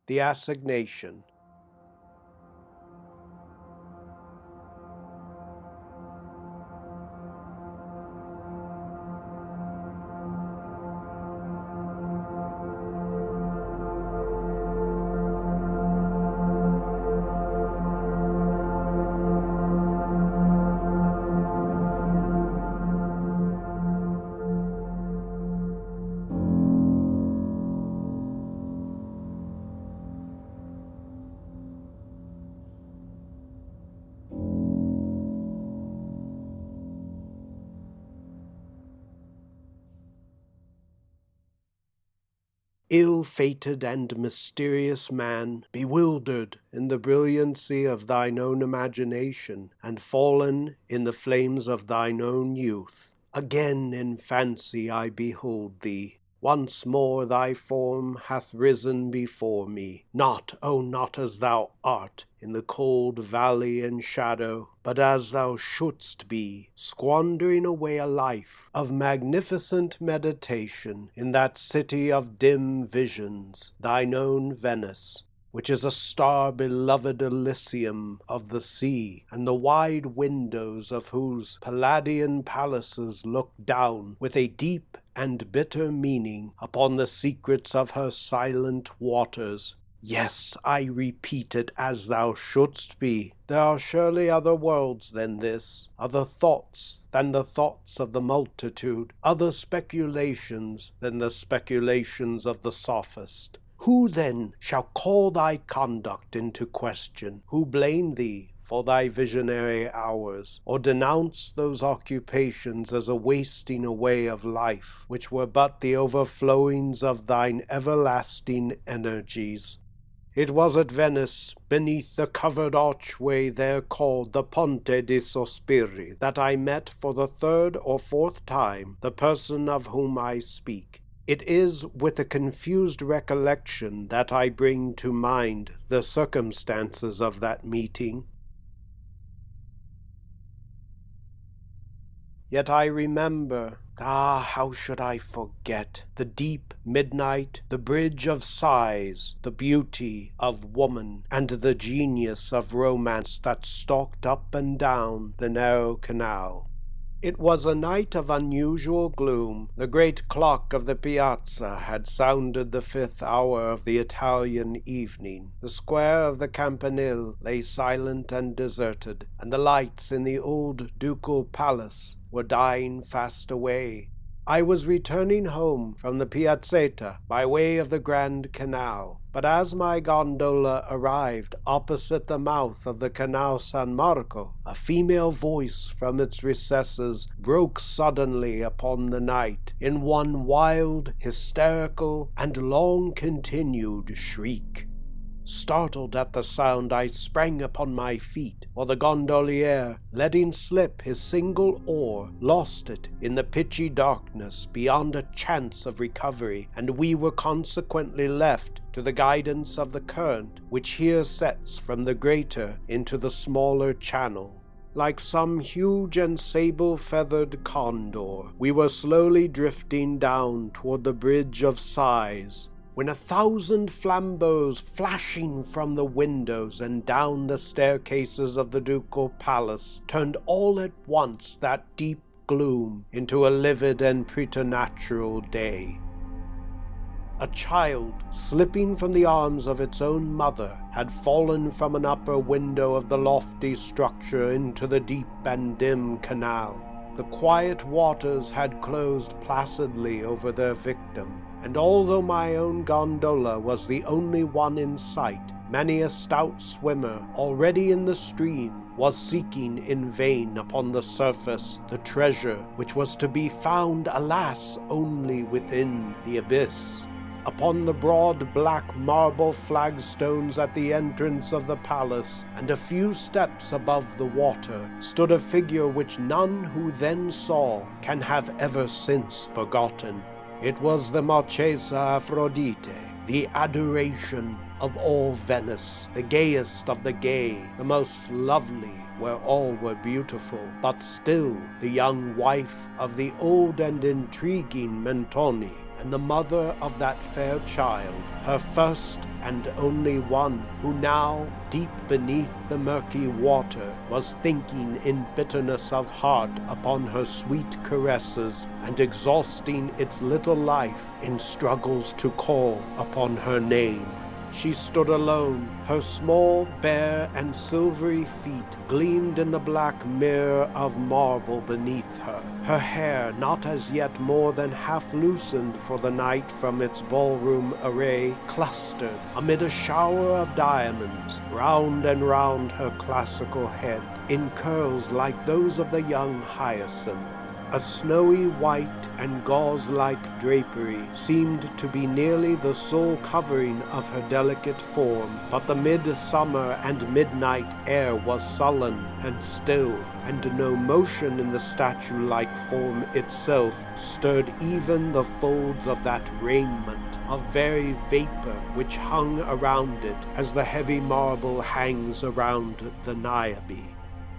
The Assignation. Ill-fated and mysterious man, bewildered in the brilliancy of thine own imagination, and fallen in the flames of thine own youth, again in fancy I behold thee. Once more thy form hath risen before me, not, oh, not as thou art, in the cold valley and shadow, but as thou shouldst be, squandering away a life of magnificent meditation in that city of dim visions, thine own Venice, which is a star-beloved Elysium of the sea, and the wide windows of whose Palladian palaces look down with a deep and bitter meaning upon the secrets of her silent waters. Yes, I repeat it, as thou shouldst be. There are surely other worlds than this, other thoughts than the thoughts of the multitude, other speculations than the speculations of the sophist. Who then shall call thy conduct into question? Who blame thee for thy visionary hours, or denounce those occupations as a wasting away of life, which were but the overflowings of thine everlasting energies? It was at Venice, beneath the covered archway there called the Ponte di Sospiri, that I met for the third or fourth time the person of whom I speak. It is with a confused recollection that I bring to mind the circumstances of that meeting. Yet I remember, how should I forget, the deep midnight, the bridge of sighs, the beauty of woman, and the genius of romance that stalked up and down the narrow canal. It was a night of unusual gloom. The great clock of the piazza had sounded the 5th hour of the Italian evening. The square of the Campanile lay silent and deserted, and the lights in the old ducal palace were dying fast away. I was returning home from the Piazzetta by way of the Grand Canal, but as my gondola arrived opposite the mouth of the Canal San Marco, a female voice from its recesses broke suddenly upon the night in one wild, hysterical, and long-continued shriek. Startled at the sound, I sprang upon my feet, while the gondolier, letting slip his single oar, lost it in the pitchy darkness beyond a chance of recovery, and we were consequently left to the guidance of the current, which here sets from the greater into the smaller channel. Like some huge and sable-feathered condor, we were slowly drifting down toward the Bridge of Sighs, when 1,000 flambeaux flashing from the windows and down the staircases of the ducal palace turned all at once that deep gloom into a livid and preternatural day. A child, slipping from the arms of its own mother, had fallen from an upper window of the lofty structure into the deep and dim canal. The quiet waters had closed placidly over their victim, and although my own gondola was the only one in sight, many a stout swimmer already in the stream was seeking in vain upon the surface the treasure which was to be found, alas, only within the abyss. Upon the broad black marble flagstones at the entrance of the palace, and a few steps above the water, stood a figure which none who then saw can have ever since forgotten. It was the Marchesa Aphrodite, the adoration of all Venice, the gayest of the gay, the most lovely, where all were beautiful, but still the young wife of the old and intriguing Mentoni, and the mother of that fair child, her first and only one, who now, deep beneath the murky water, was thinking in bitterness of heart upon her sweet caresses, and exhausting its little life in struggles to call upon her name. She stood alone. Her small, bare, and silvery feet gleamed in the black mirror of marble beneath her. Her hair, not as yet more than half loosened for the night from its ballroom array, clustered amid a shower of diamonds round and round her classical head, in curls like those of the young hyacinth. A snowy white and gauze-like drapery seemed to be nearly the sole covering of her delicate form, but the midsummer and midnight air was sullen and still, and no motion in the statue-like form itself stirred even the folds of that raiment of very vapor which hung around it as the heavy marble hangs around the Niobe.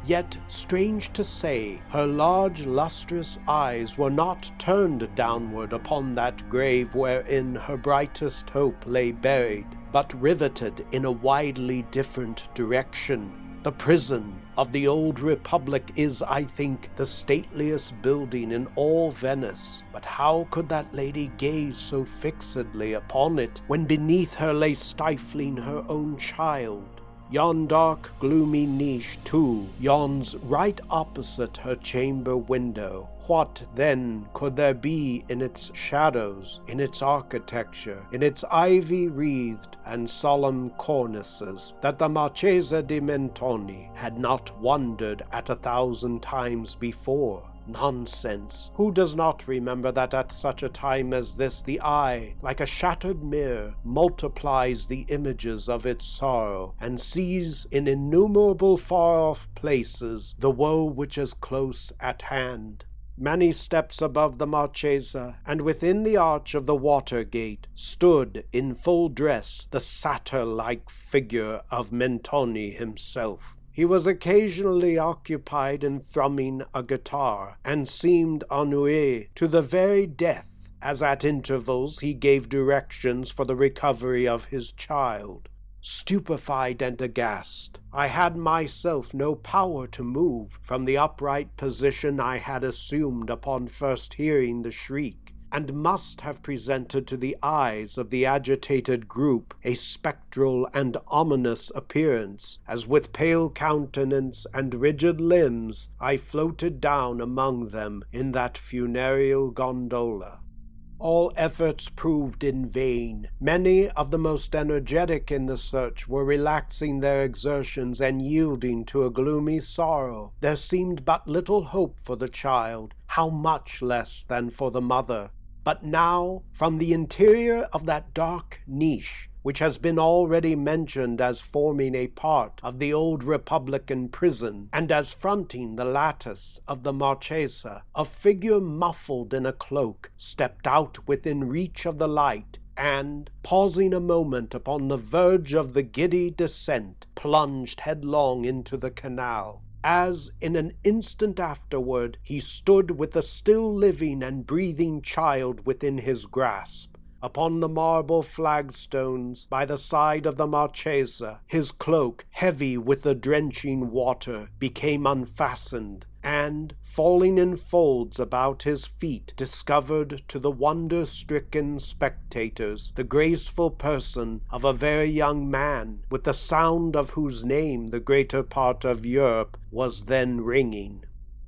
Yet, strange to say, her large lustrous eyes were not turned downward upon that grave wherein her brightest hope lay buried, but riveted in a widely different direction. The prison of the old republic is, I think, the stateliest building in all Venice, but how could that lady gaze so fixedly upon it, when beneath her lay stifling her own child? Yon dark, gloomy niche, too, yawns right opposite her chamber window. What, then, could there be in its shadows, in its architecture, in its ivy-wreathed and solemn cornices, that the Marchesa di Mentoni had not wondered at 1,000 times before? Nonsense! Who does not remember that at such a time as this the eye, like a shattered mirror, multiplies the images of its sorrow, and sees in innumerable far-off places the woe which is close at hand? Many steps above the Marchesa, and within the arch of the water gate, stood, in full dress, the satyr-like figure of Mentoni himself. He was occasionally occupied in thrumming a guitar, and seemed ennuyé to the very death, as at intervals he gave directions for the recovery of his child. Stupefied and aghast, I had myself no power to move from the upright position I had assumed upon first hearing the shriek, and must have presented to the eyes of the agitated group a spectral and ominous appearance, as with pale countenance and rigid limbs I floated down among them in that funereal gondola. All efforts proved in vain. Many of the most energetic in the search were relaxing their exertions and yielding to a gloomy sorrow. There seemed but little hope for the child, how much less than for the mother. But now, from the interior of that dark niche, which has been already mentioned as forming a part of the old Republican prison, and as fronting the lattice of the Marchesa, a figure muffled in a cloak stepped out within reach of the light, and, pausing a moment upon the verge of the giddy descent, plunged headlong into the canal. As, in an instant afterward, he stood with the still living and breathing child within his grasp, upon the marble flagstones by the side of the Marchesa, his cloak, heavy with the drenching water, became unfastened, and, falling in folds about his feet, discovered to the wonder-stricken spectators the graceful person of a very young man, with the sound of whose name the greater part of Europe was then ringing.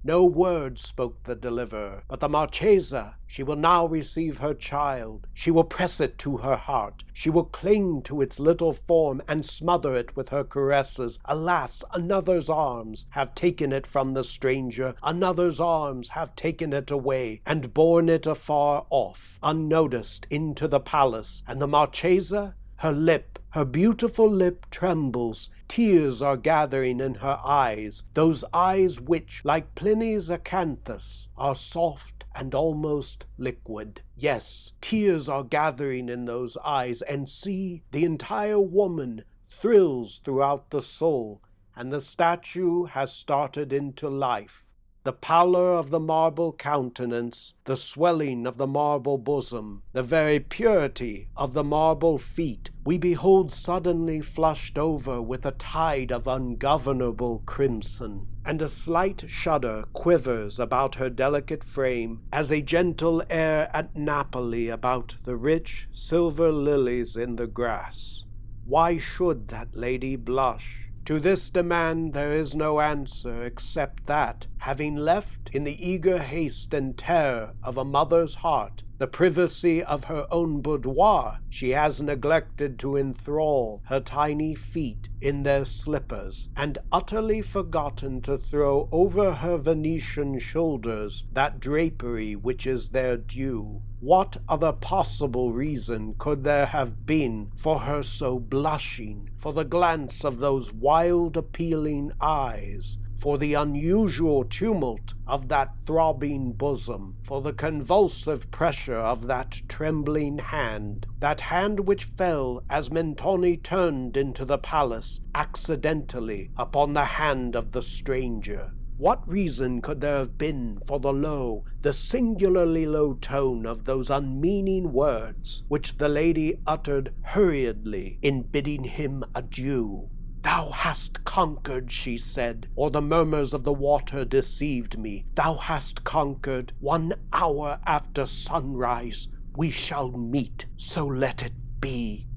No word spoke the deliverer, but the Marchesa, she will now receive her child. She will press it to her heart. She will cling to its little form and smother it with her caresses. Alas, another's arms have taken it from the stranger. Another's arms have taken it away and borne it afar off, unnoticed, into the palace. And the Marchesa, her beautiful lip trembles. Tears are gathering in her eyes, those eyes which, like Pliny's acanthus, are soft and almost liquid. Yes, tears are gathering in those eyes, and see, the entire woman thrills throughout the soul, and the statue has started into life. The pallor of the marble countenance, the swelling of the marble bosom, the very purity of the marble feet, we behold suddenly flushed over with a tide of ungovernable crimson, and a slight shudder quivers about her delicate frame, as a gentle air at Napoli about the rich silver lilies in the grass. Why should that lady blush? To this demand there is no answer except that, having left in the eager haste and terror of a mother's heart the privacy of her own boudoir, she has neglected to enthrall her tiny feet in their slippers, and utterly forgotten to throw over her Venetian shoulders that drapery which is their due. What other possible reason could there have been for her so blushing, for the glance of those wild appealing eyes, for the unusual tumult of that throbbing bosom, for the convulsive pressure of that trembling hand, that hand which fell as Mentoni turned into the palace accidentally upon the hand of the stranger? What reason could there have been for the singularly low tone of those unmeaning words which the lady uttered hurriedly in bidding him adieu? "Thou hast conquered," she said, "or the murmurs of the water deceived me. Thou hast conquered. 1 hour after sunrise we shall meet, so let it be."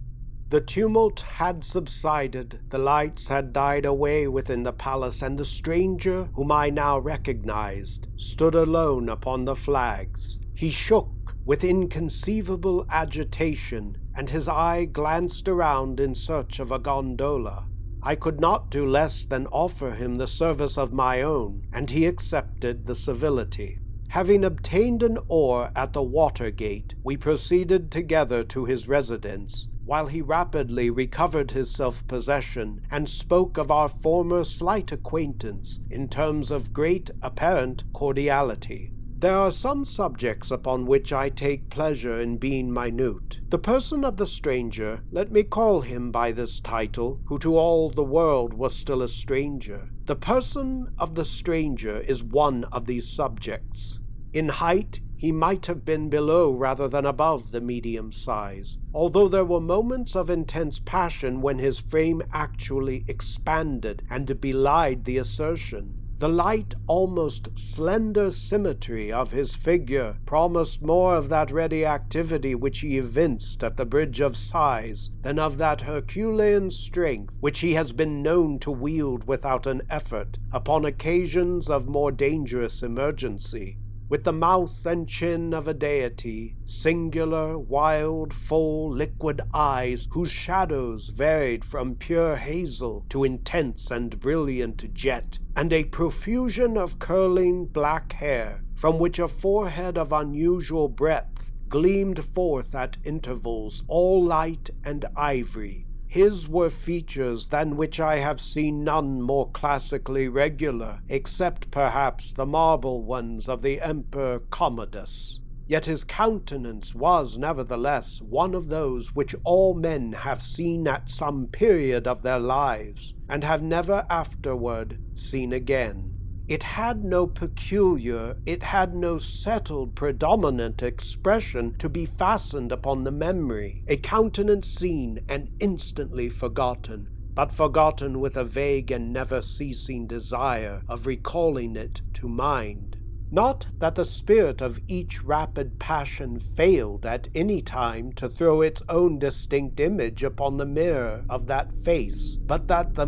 The tumult had subsided, the lights had died away within the palace, and the stranger, whom I now recognized, stood alone upon the flags. He shook with inconceivable agitation, and his eye glanced around in search of a gondola. I could not do less than offer him the service of my own, and he accepted the civility. Having obtained an oar at the water gate, we proceeded together to his residence, while he rapidly recovered his self-possession and spoke of our former slight acquaintance in terms of great apparent cordiality. There are some subjects upon which I take pleasure in being minute. The person of the stranger, let me call him by this title, who to all the world was still a stranger. The person of the stranger is one of these subjects. In height, he might have been below rather than above the medium size, although there were moments of intense passion when his frame actually expanded and belied the assertion. The light, almost slender symmetry of his figure promised more of that ready activity which he evinced at the Bridge of Sighs than of that Herculean strength which he has been known to wield without an effort upon occasions of more dangerous emergency. With the mouth and chin of a deity, singular, wild, full, liquid eyes, whose shadows varied from pure hazel to intense and brilliant jet, and a profusion of curling black hair, from which a forehead of unusual breadth gleamed forth at intervals, all light and ivory. His were features than which I have seen none more classically regular, except perhaps the marble ones of the Emperor Commodus. Yet his countenance was nevertheless one of those which all men have seen at some period of their lives, and have never afterward seen again. It had no peculiar, it had no settled, predominant expression to be fastened upon the memory, a countenance seen and instantly forgotten, but forgotten with a vague and never-ceasing desire of recalling it to mind. Not that the spirit of each rapid passion failed at any time to throw its own distinct image upon the mirror of that face, but that the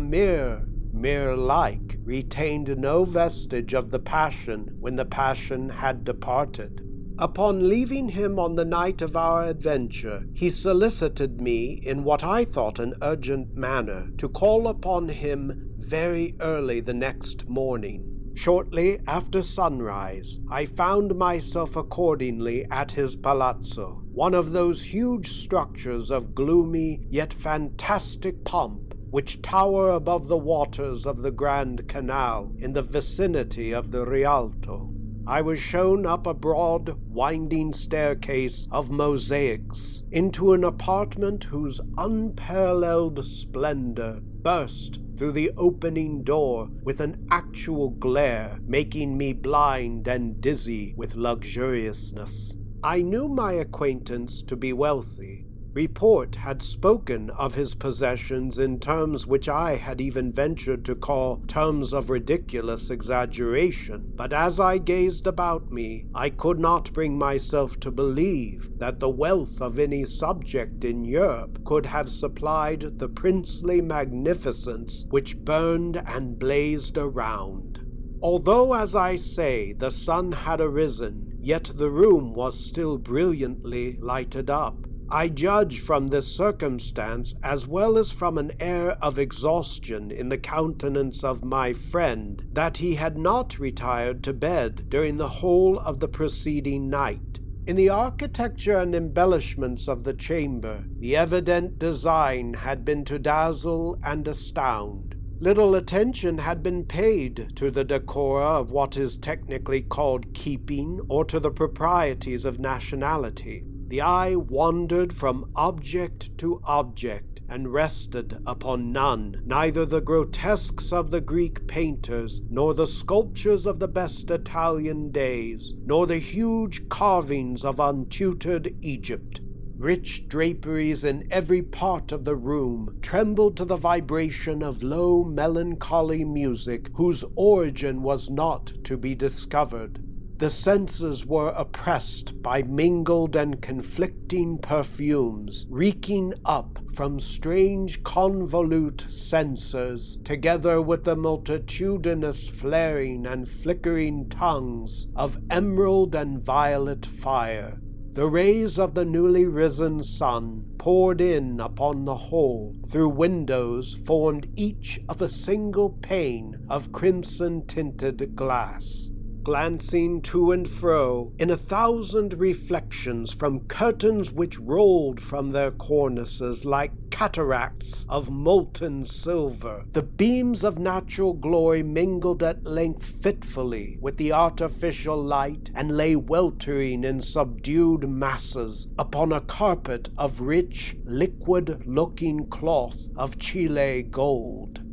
mirror-like, retained no vestige of the passion when the passion had departed. Upon leaving him on the night of our adventure, he solicited me, in what I thought an urgent manner, to call upon him very early the next morning. Shortly after sunrise, I found myself accordingly at his palazzo, one of those huge structures of gloomy yet fantastic pomp which tower above the waters of the Grand Canal in the vicinity of the Rialto. I was shown up a broad, winding staircase of mosaics into an apartment whose unparalleled splendor burst through the opening door with an actual glare, making me blind and dizzy with luxuriousness. I knew my acquaintance to be wealthy. Report had spoken of his possessions in terms which I had even ventured to call terms of ridiculous exaggeration, but as I gazed about me, I could not bring myself to believe that the wealth of any subject in Europe could have supplied the princely magnificence which burned and blazed around. Although, as I say, the sun had arisen, yet the room was still brilliantly lighted up. I judge from this circumstance, as well as from an air of exhaustion in the countenance of my friend, that he had not retired to bed during the whole of the preceding night. In the architecture and embellishments of the chamber, the evident design had been to dazzle and astound. Little attention had been paid to the decora of what is technically called keeping, or to the proprieties of nationality. The eye wandered from object to object, and rested upon none, neither the grotesques of the Greek painters, nor the sculptures of the best Italian days, nor the huge carvings of untutored Egypt. Rich draperies in every part of the room trembled to the vibration of low melancholy music whose origin was not to be discovered. The senses were oppressed by mingled and conflicting perfumes, reeking up from strange convolute censers, together with the multitudinous flaring and flickering tongues of emerald and violet fire. The rays of the newly risen sun poured in upon the whole through windows formed each of a single pane of crimson-tinted glass, glancing to and fro in 1,000 reflections from curtains which rolled from their cornices like cataracts of molten silver. The beams of natural glory mingled at length fitfully with the artificial light, and lay weltering in subdued masses upon a carpet of rich, liquid-looking cloth of Chile gold.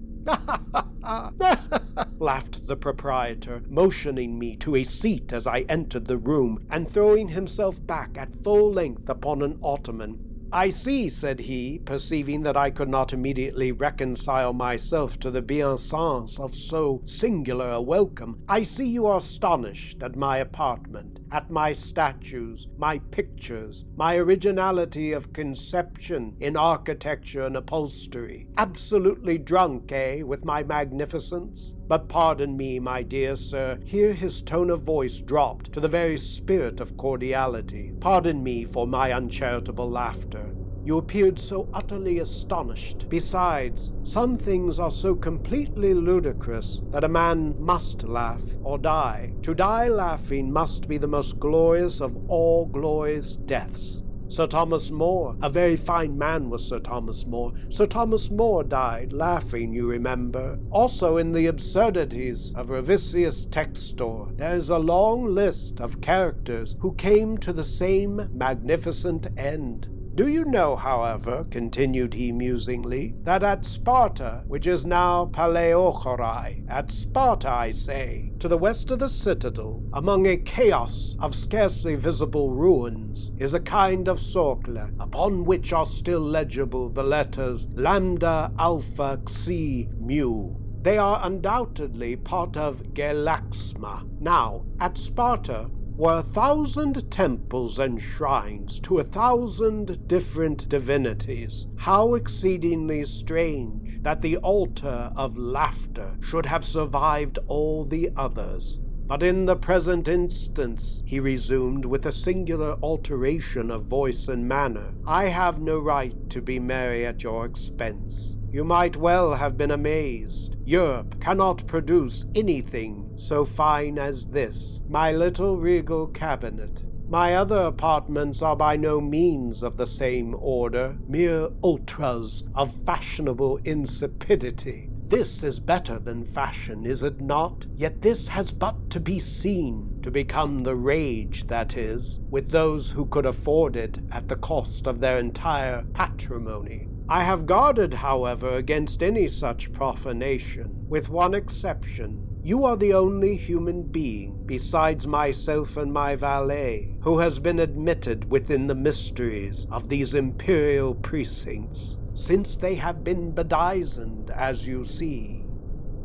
Laughed the proprietor, motioning me to a seat as I entered the room, and throwing himself back at full length upon an ottoman. "I see," said he, perceiving that I could not immediately reconcile myself to the bienséance of so singular a welcome, "I see you are astonished at my apartment, at my statues, my pictures, my originality of conception in architecture and upholstery. Absolutely drunk, with my magnificence? But pardon me, my dear sir," here his tone of voice dropped to the very spirit of cordiality, "pardon me for my uncharitable laughter. You appeared so utterly astonished. Besides, some things are so completely ludicrous that a man must laugh or die. To die laughing must be the most glorious of all glorious deaths. Sir Thomas More, a very fine man was Sir Thomas More. Sir Thomas More died laughing, you remember. Also in the absurdities of Ravisius Textor, there is a long list of characters who came to the same magnificent end. Do you know, however," continued he musingly, "that at Sparta, which is now Palaeochorai, at Sparta, I say, to the west of the citadel, among a chaos of scarcely visible ruins, is a kind of socle, upon which are still legible the letters Lambda, Alpha, Xi, Mu. They are undoubtedly part of Galaxma. Now, at Sparta were 1,000 temples and shrines to 1,000 different divinities. How exceedingly strange that the altar of laughter should have survived all the others. But in the present instance," he resumed with a singular alteration of voice and manner, "I have no right to be merry at your expense. You might well have been amazed. Europe cannot produce anything so fine as this, my little regal cabinet. My other apartments are by no means of the same order, mere ultras of fashionable insipidity. This is better than fashion, is it not? Yet this has but to be seen, to become the rage, that is, with those who could afford it at the cost of their entire patrimony. I have guarded, however, against any such profanation, with one exception. You are the only human being, besides myself and my valet, who has been admitted within the mysteries of these imperial precincts, since they have been bedizened, as you see.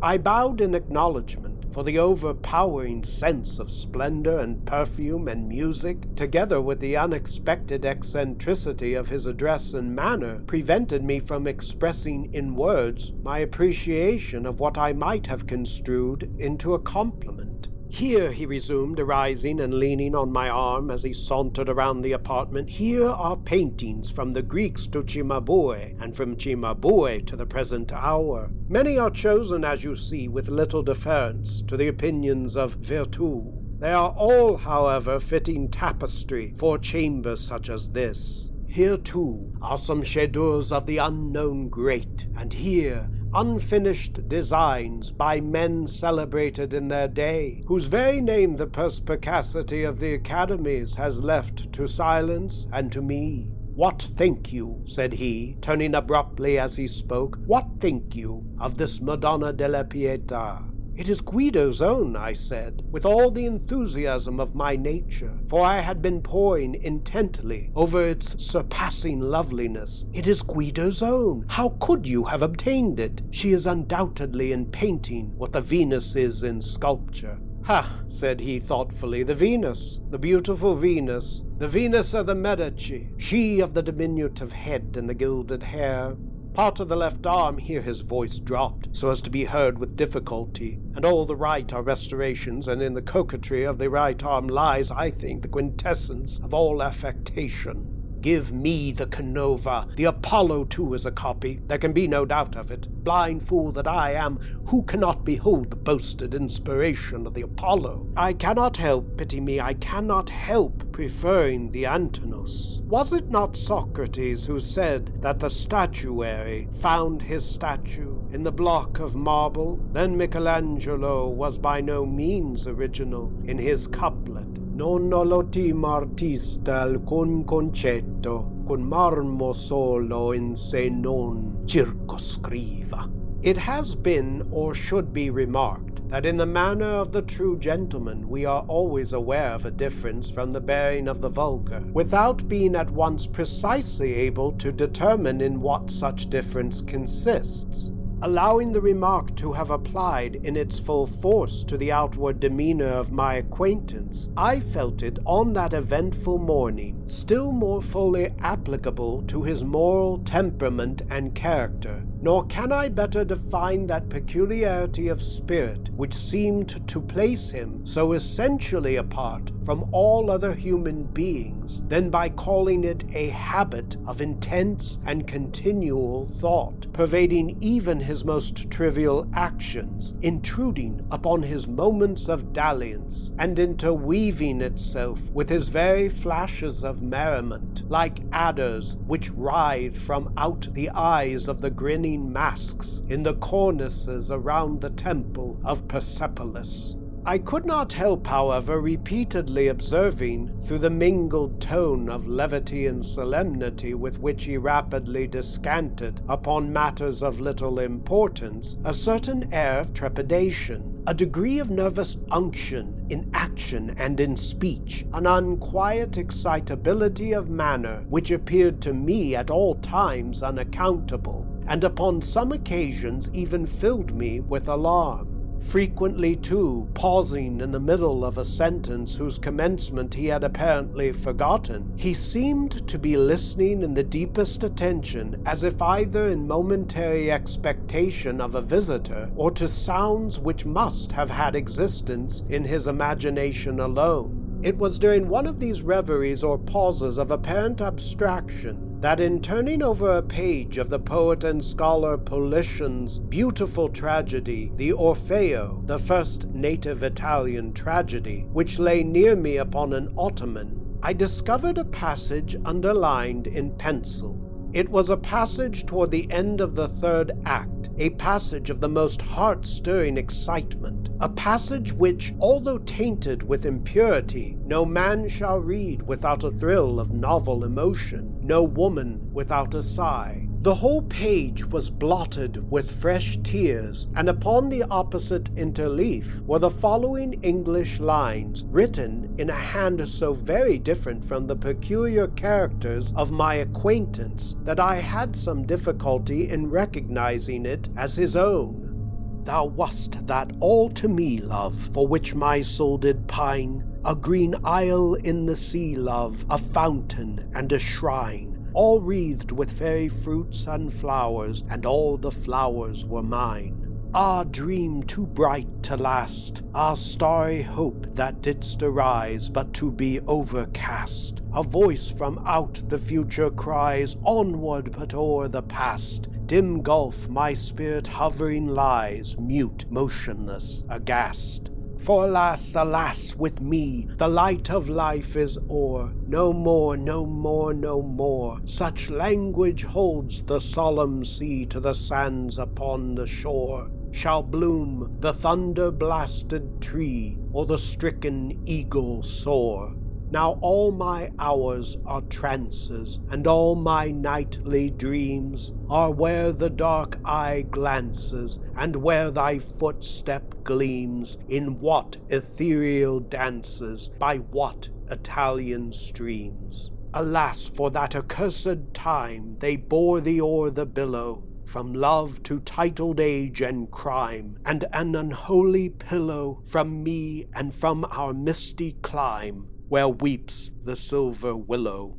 I bowed in acknowledgment, for the overpowering sense of splendor and perfume and music, together with the unexpected eccentricity of his address and manner, prevented me from expressing in words my appreciation of what I might have construed into a compliment. Here, he resumed, arising and leaning on my arm as he sauntered around the apartment, here are paintings from the Greeks to Cimabue, and from Cimabue to the present hour. Many are chosen, as you see, with little deference to the opinions of Virtue. They are all, however, fitting tapestry for a chamber such as this. Here, too, are some chefs-d'oeuvre of the unknown great, and here unfinished designs by men celebrated in their day, whose very name the perspicacity of the academies has left to silence and to me. What think you, said he, turning abruptly as he spoke, what think you of this Madonna della Pietà? It is Guido's own, I said, with all the enthusiasm of my nature, for I had been poring intently over its surpassing loveliness. It is Guido's own. How could you have obtained it? She is undoubtedly in painting what the Venus is in sculpture. Ha, said he thoughtfully, the Venus, the beautiful Venus, the Venus of the Medici, she of the diminutive head and the gilded hair. Part of the left arm, here his voice dropped, so as to be heard with difficulty, and all the right are restorations, and in the coquetry of the right arm lies, I think, the quintessence of all affectation. Give me the Canova. The Apollo, too, is a copy. There can be no doubt of it. Blind fool that I am, who cannot behold the boasted inspiration of the Apollo? I cannot help, pity me, I cannot help preferring the Antinous. Was it not Socrates who said that the statuary found his statue in the block of marble? Then Michelangelo was by no means original in his couplet. Non l'ottimo artista alcun concetto, con marmo solo in se non circoscriva. It has been, or should be remarked, that in the manner of the true gentleman we are always aware of a difference from the bearing of the vulgar, without being at once precisely able to determine in what such difference consists. Allowing the remark to have applied in its full force to the outward demeanor of my acquaintance, I felt it on that eventful morning still more fully applicable to his moral temperament and character, nor can I better define that peculiarity of spirit which seemed to place him so essentially apart from all other human beings than by calling it a habit of intense and continual thought, pervading even his most trivial actions, intruding upon his moments of dalliance, and interweaving itself with his very flashes of merriment, like adders which writhe from out the eyes of the grinning masks in the cornices around the temple of Persepolis. I could not help, however, repeatedly observing, through the mingled tone of levity and solemnity with which he rapidly descanted upon matters of little importance, a certain air of trepidation, a degree of nervous unction in action and in speech, an unquiet excitability of manner which appeared to me at all times unaccountable, and upon some occasions even filled me with alarm. Frequently, too, pausing in the middle of a sentence whose commencement he had apparently forgotten, he seemed to be listening in the deepest attention, as if either in momentary expectation of a visitor, or to sounds which must have had existence in his imagination alone. It was during one of these reveries or pauses of apparent abstraction that in turning over a page of the poet and scholar Politian's beautiful tragedy, the Orfeo, the first native Italian tragedy, which lay near me upon an ottoman, I discovered a passage underlined in pencil. It was a passage toward the end of the third act, a passage of the most heart-stirring excitement, a passage which, although tainted with impurity, no man shall read without a thrill of novel emotion, no woman without a sigh. The whole page was blotted with fresh tears, and upon the opposite interleaf were the following English lines, written in a hand so very different from the peculiar characters of my acquaintance that I had some difficulty in recognizing it as his own. Thou wast that all to me, love, for which my soul did pine, a green isle in the sea, love, a fountain and a shrine, all wreathed with fairy fruits and flowers, and all the flowers were mine. Ah, dream too bright to last! Ah, starry hope that didst arise, but to be overcast! A voice from out the future cries, onward but o'er the past! Dim gulf my spirit hovering lies, mute, motionless, aghast. For alas, alas, with me, the light of life is o'er. No more, no more, no more. Such language holds the solemn sea to the sands upon the shore. Shall bloom the thunder-blasted tree, or the stricken eagle soar. Now all my hours are trances, and all my nightly dreams are where the dark eye glances, and where thy footstep gleams, in what ethereal dances, by what Italian streams. Alas, for that accursed time they bore thee o'er the billow, from love to titled age and crime, and an unholy pillow from me and from our misty clime, where weeps the silver willow.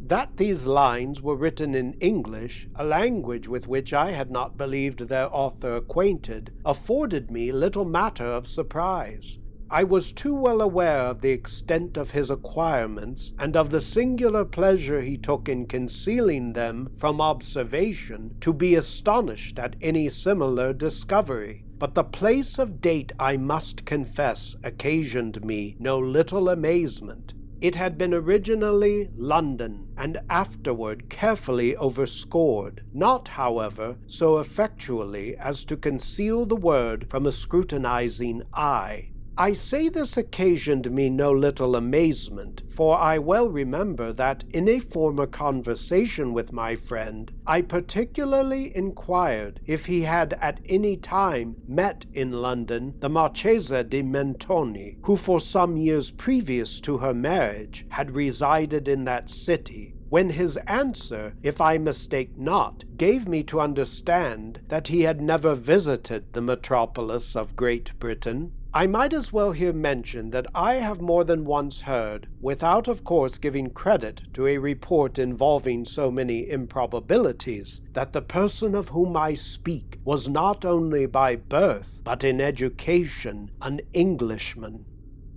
That these lines were written in English, a language with which I had not believed their author acquainted, afforded me little matter of surprise. I was too well aware of the extent of his acquirements, and of the singular pleasure he took in concealing them from observation, to be astonished at any similar discovery. But the place of date, I must confess, occasioned me no little amazement. It had been originally London, and afterward carefully overscored, not, however, so effectually as to conceal the word from a scrutinizing eye. I say this occasioned me no little amazement, for I well remember that in a former conversation with my friend, I particularly inquired if he had at any time met in London the Marchesa di Mentoni, who for some years previous to her marriage had resided in that city, when his answer, if I mistake not, gave me to understand that he had never visited the metropolis of Great Britain. I might as well here mention that I have more than once heard, without of course giving credit to a report involving so many improbabilities, that the person of whom I speak was not only by birth, but in education, an Englishman.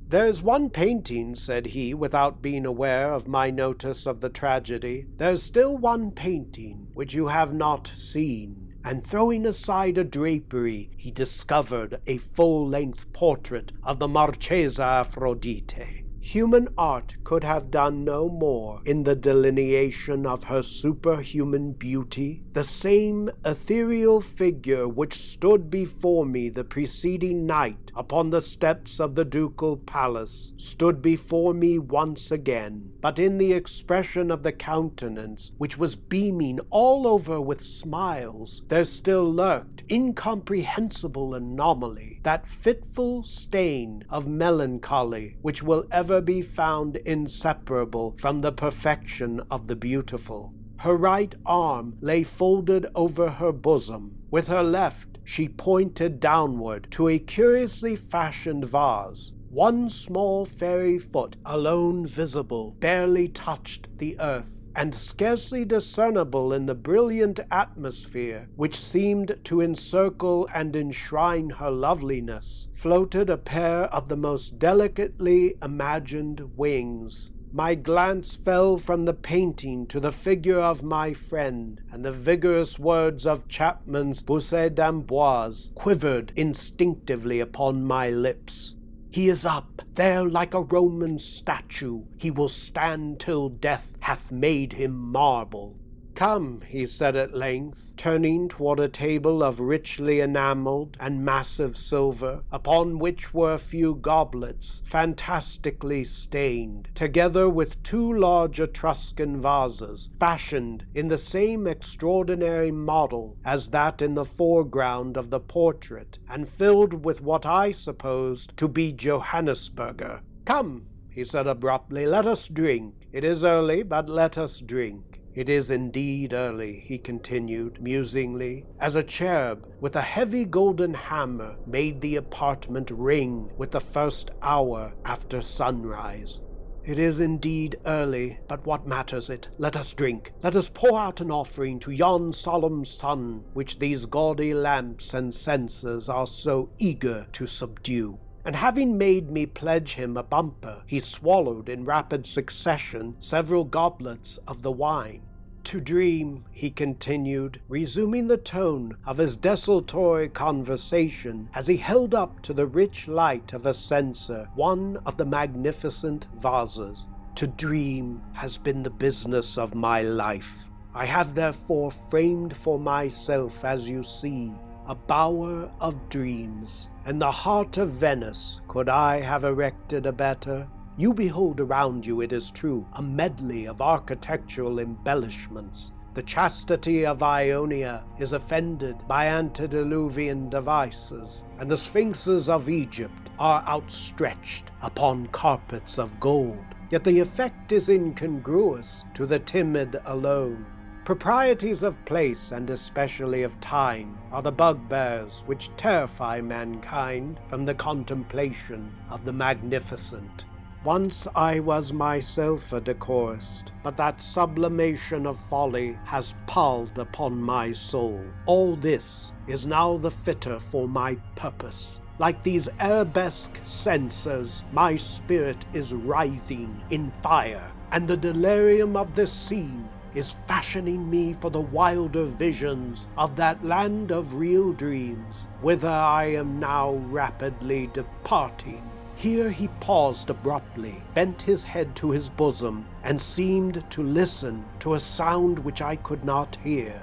"There's one painting," said he, without being aware of my notice of the tragedy, "there's still one painting which you have not seen." And throwing aside a drapery, he discovered a full-length portrait of the Marchesa Aphrodite. Human art could have done no more in the delineation of her superhuman beauty. The same ethereal figure which stood before me the preceding night upon the steps of the ducal palace stood before me once again, but in the expression of the countenance, which was beaming all over with smiles, there still lurked, incomprehensible anomaly, that fitful stain of melancholy which will ever be found inseparable from the perfection of the beautiful. Her right arm lay folded over her bosom. With her left, she pointed downward to a curiously fashioned vase. One small fairy foot, alone visible, barely touched the earth, and scarcely discernible in the brilliant atmosphere which seemed to encircle and enshrine her loveliness, floated a pair of the most delicately imagined wings. My glance fell from the painting to the figure of my friend, and the vigorous words of Chapman's Boussée d'Amboise quivered instinctively upon my lips. "He is up, there like a Roman statue, he will stand till death hath made him marble." "Come," he said at length, turning toward a table of richly enameled and massive silver, upon which were a few goblets fantastically stained, together with 2 large Etruscan vases, fashioned in the same extraordinary model as that in the foreground of the portrait, and filled with what I supposed to be Johannisberger. "Come," he said abruptly, "let us drink. It is early, but let us drink." "It is indeed early," he continued musingly, as a cherub with a heavy golden hammer made the apartment ring with the first hour after sunrise. "It is indeed early, but what matters it? Let us drink. Let us pour out an offering to yon solemn sun, which these gaudy lamps and censers are so eager to subdue." And having made me pledge him a bumper, he swallowed in rapid succession several goblets of the wine. "To dream," he continued, resuming the tone of his desultory conversation as he held up to the rich light of a censer one of the magnificent vases, "to dream has been the business of my life. I have therefore framed for myself, as you see, a bower of dreams. In the heart of Venice could I have erected a better? You behold around you, it is true, a medley of architectural embellishments. The chastity of Ionia is offended by antediluvian devices, and the sphinxes of Egypt are outstretched upon carpets of gold. Yet the effect is incongruous to the timid alone. Proprieties of place, and especially of time, are the bugbears which terrify mankind from the contemplation of the magnificent. Once I was myself a decorist, but that sublimation of folly has palled upon my soul. All this is now the fitter for my purpose. Like these arabesque censers, my spirit is writhing in fire, and the delirium of this scene is fashioning me for the wilder visions of that land of real dreams, whither I am now rapidly departing." Here he paused abruptly, bent his head to his bosom, and seemed to listen to a sound which I could not hear.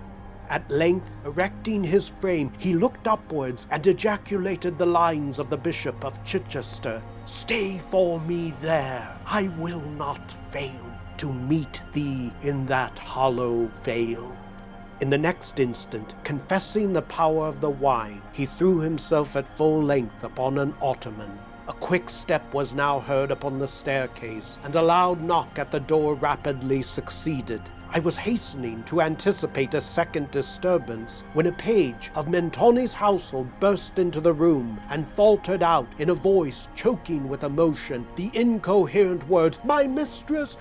At length, erecting his frame, he looked upwards and ejaculated the lines of the Bishop of Chichester, "Stay for me there, I will not fail to meet thee in that hollow vale." In the next instant, confessing the power of the wine, he threw himself at full length upon an ottoman. A quick step was now heard upon the staircase, and a loud knock at the door rapidly succeeded. I was hastening to anticipate a second disturbance when a page of Mentoni's household burst into the room and faltered out in a voice choking with emotion the incoherent words, my mistress,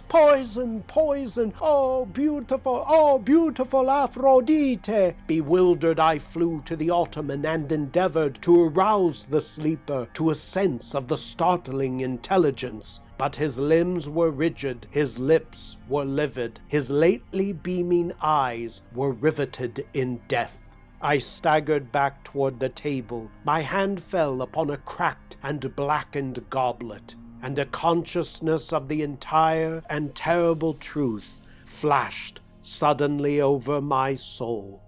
poison, poison, oh beautiful Aphrodite." Bewildered, I flew to the ottoman and endeavored to arouse the sleeper to a sense of the startling intelligence. But his limbs were rigid, his lips were livid, his lately beaming eyes were riveted in death. I staggered back toward the table. My hand fell upon a cracked and blackened goblet, and a consciousness of the entire and terrible truth flashed suddenly over my soul.